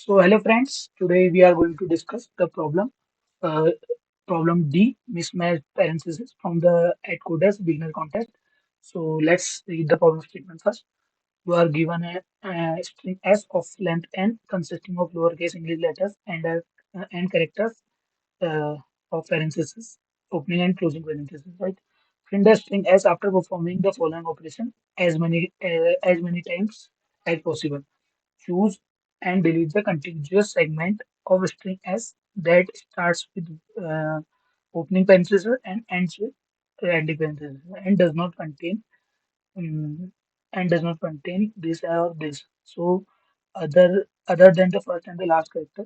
So, hello friends. Today we are going to discuss the uh, problem D, mismatched parentheses from the AtCoder's beginner contest. So, let's read the problem statement first. You are given a string S of length n consisting of lowercase English letters and characters uh, of parentheses, opening and closing parentheses, right? Print the string S after performing the following operation as many times as possible. Choose and delete the contiguous segment of string S that starts with opening parenthesis and ends with ending parenthesis and um, does not contain this or this. So other than the first and the last character,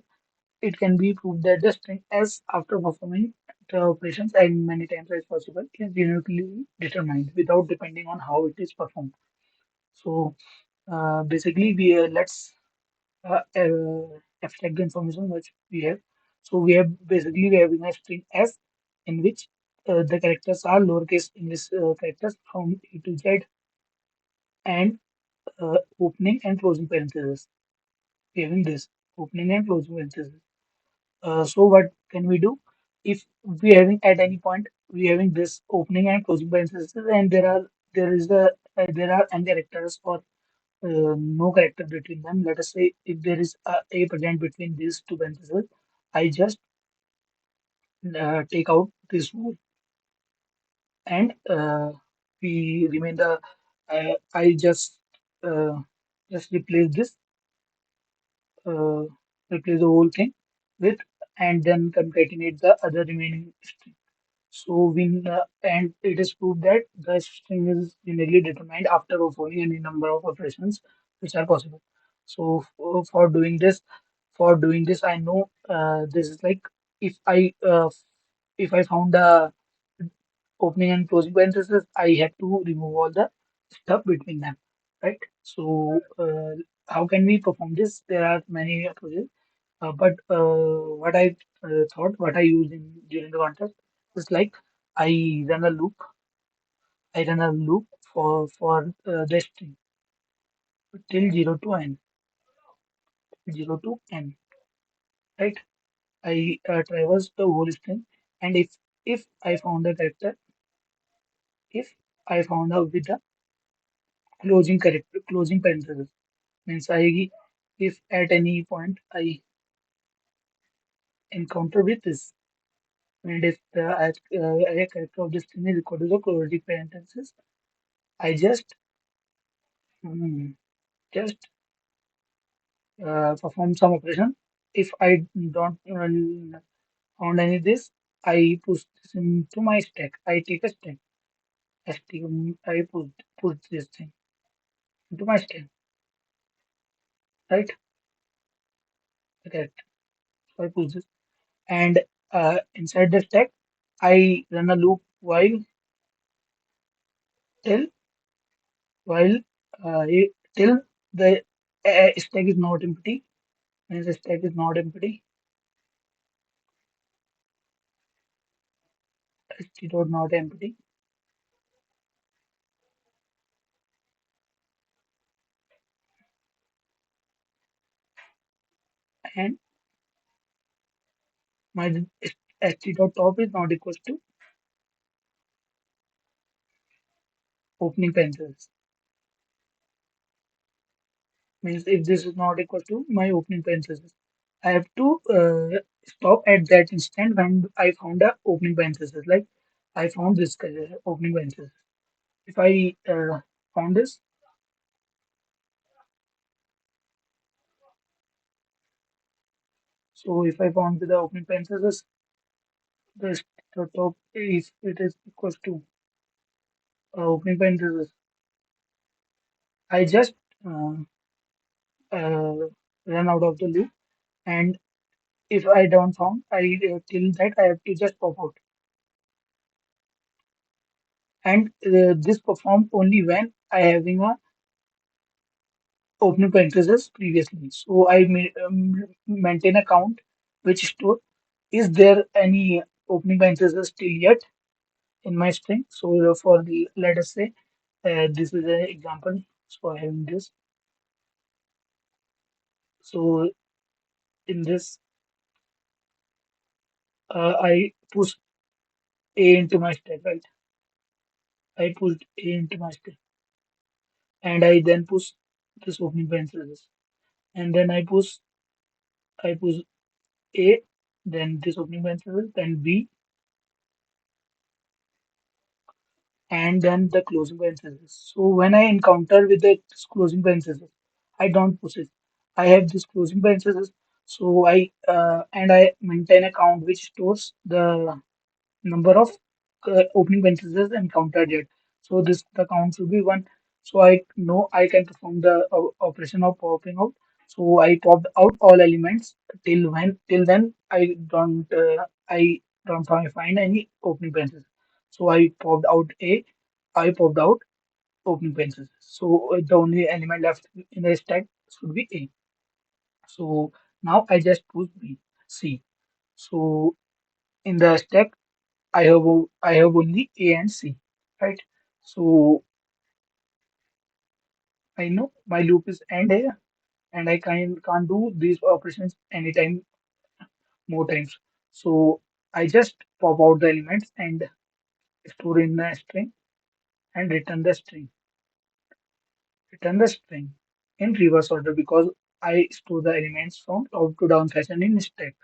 it can be proved that the string S after performing the operations as many times as possible is uniquely determined without depending on how it is performed. So basically, let's abstract the information which we have. So we have basically we having a string S in which the characters are lowercase English characters from A to Z and opening and closing parentheses. We having this opening and closing parentheses. So what can we do? If we having at any point we having this opening and closing parentheses and there are n characters or no character between them. Let us say if there is a present between these two parentheses, I just take out this rule and we remain the I uh, just uh, replace the whole thing with and then concatenate the other remaining string. So and it is proved that the string is uniquely determined after performing any number of operations which are possible. So for doing this, I know this is like if I uh, if I found the opening and closing parentheses, I have to remove all the stuff between them, right? So how can we perform this? There are many approaches, but what I used in during the contest is like I run a loop. I run a loop for the string till 0 to n, right? I traverse the whole string, and if I found a character, if I found out with the closing parenthesis, means if at any point I encounter with this, and if the a character of this string is equal to the closing parenthesis, I mm, just perform some operation. If I don't found any this, I push this into my stack. I take a stack. I put this thing into my stack, right? Correct. So I push this, and inside the stack, I run a loop till while till the stack is not empty. When the stack is not empty, st not empty, and my st.top is not equals to opening parenthesis. Means if this is not equal to my opening parenthesis, I have to stop at that instant when I found a opening parenthesis. Like I found this opening parenthesis. If I found this, so if I found with the opening parenthesis, the top if it is equals to opening parenthesis, I just uh, uh, run out of the loop. And if I don't found, I till that I have to just pop out. And this perform only when I having a opening parenthesis previously. So maintain a count which store is there any opening parenthesis still yet in my string. So let us say this is an example. So I having this. So in this, I push A into my stack, right? I pushed A into my stack, and I then push this opening parenthesis, and then I push A, then this opening parenthesis, then B, and then the closing parenthesis. So when I encounter with the closing parenthesis, I don't push it. I have this closing parenthesis, so I maintain a count which stores the number of opening parentheses encountered yet. So this the count should be one. So I know I can perform the operation of popping out. So I popped out all elements till then I don't find any opening parentheses. So I popped out opening parentheses. So the only element left in the stack should be A. So now I just put B C. So in the stack I have only A and C, right? So I know my loop is end here, and I can't do these operations anytime more times. So I just pop out the elements and store in the string and return the string in reverse order because I store the elements from top to down fashion in stack.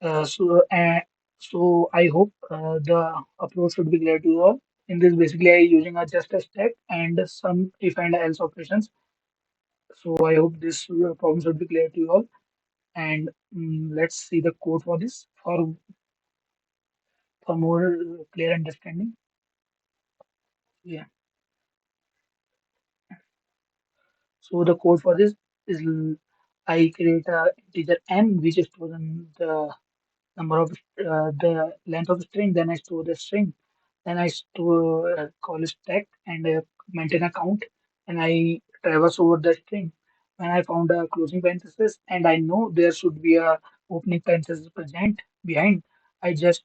Uh, so, uh, so I hope the approach should be clear to you all. In this, basically, I using just a stack and some if and else operations. So I hope this problem should be clear to you all. And let's see the code for this for more clear understanding. Yeah. So the code for this is I create a integer n which is stored in the number of the length of the string, then I store the string, then I store call stack and maintain a count, and I traverse over the string. When I found a closing parenthesis and I know there should be a opening parenthesis present behind, I just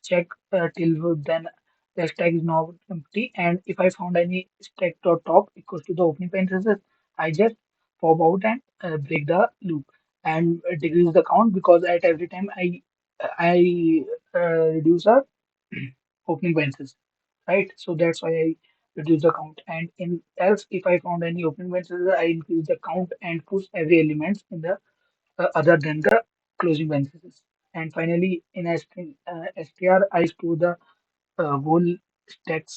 check till then the stack is now empty, and if I found any stack dot top equals to the opening parenthesis, I just pop out and break the loop and decrease the count because at every time I reduce a opening balances, right? So that's why I reduce the count. And in else, if I found any opening balances, I increase the count and push every element in the other than the closing balances. And finally, in str, I store the whole stack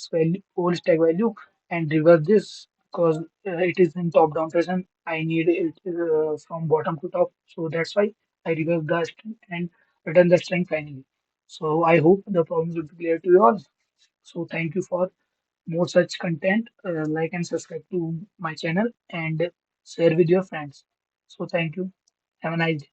value and reverse this because it is in top down fashion. I need it from bottom to top, so that's why I reverse the string and return the string finally. So I hope the problem will be clear to you all. So thank you for more such content. Like and subscribe to my channel and share with your friends. So thank you. Have a nice day.